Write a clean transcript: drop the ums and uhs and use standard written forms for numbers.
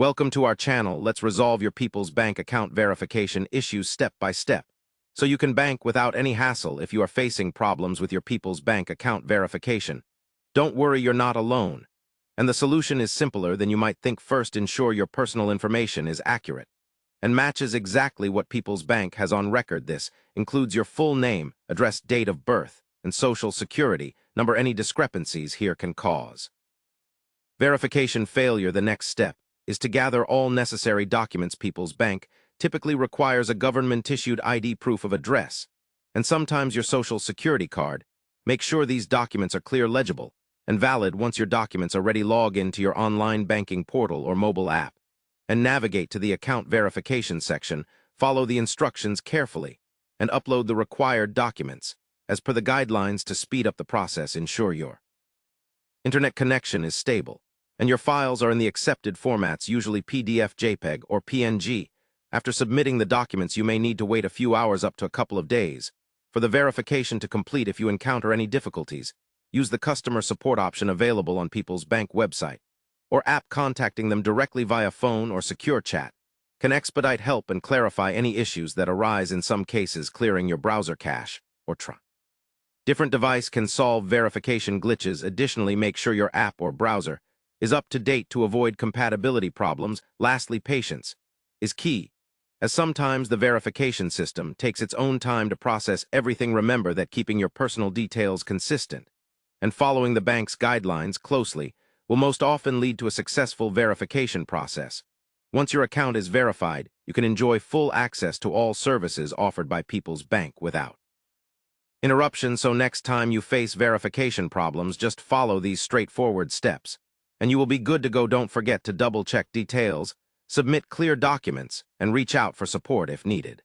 Welcome to our channel. Let's resolve your People's Bank account verification issues step by step, so you can bank without any hassle if you are facing problems with your People's Bank account verification. Don't worry, you're not alone. And the solution is simpler than you might think. First, ensure your personal information is accurate and matches exactly what People's Bank has on record. This includes your full name, address, date of birth, and social security number. Any discrepancies here can cause verification failure. The next step is to gather all necessary documents. People's Bank typically requires a government-issued ID proof of address, and sometimes your social security card. Make sure these documents are clear, legible, and valid. Once your documents are ready, log into your online banking portal or mobile app and navigate to the account verification section. Follow the instructions carefully and upload the required documents as per the guidelines to speed up the process. Ensure your internet connection is stable and your files are in the accepted formats, usually PDF, JPEG, or PNG. After submitting the documents, you may need to wait a few hours up to a couple of days for the verification to complete. If you encounter any difficulties, use the customer support option available on People's Bank website or app. Contacting them directly via phone or secure chat can expedite help and clarify any issues that arise. In some cases, clearing your browser cache or different device can solve verification glitches. Additionally, make sure your app or browser is up to date to avoid compatibility problems. Lastly, patience is key, as sometimes the verification system takes its own time to process everything. Remember that keeping your personal details consistent and following the bank's guidelines closely will most often lead to a successful verification process. Once your account is verified, you can enjoy full access to all services offered by People's Bank without interruption. So next time you face verification problems, just follow these straightforward steps, and you will be good to go. Don't forget to double-check details, submit clear documents, and reach out for support if needed.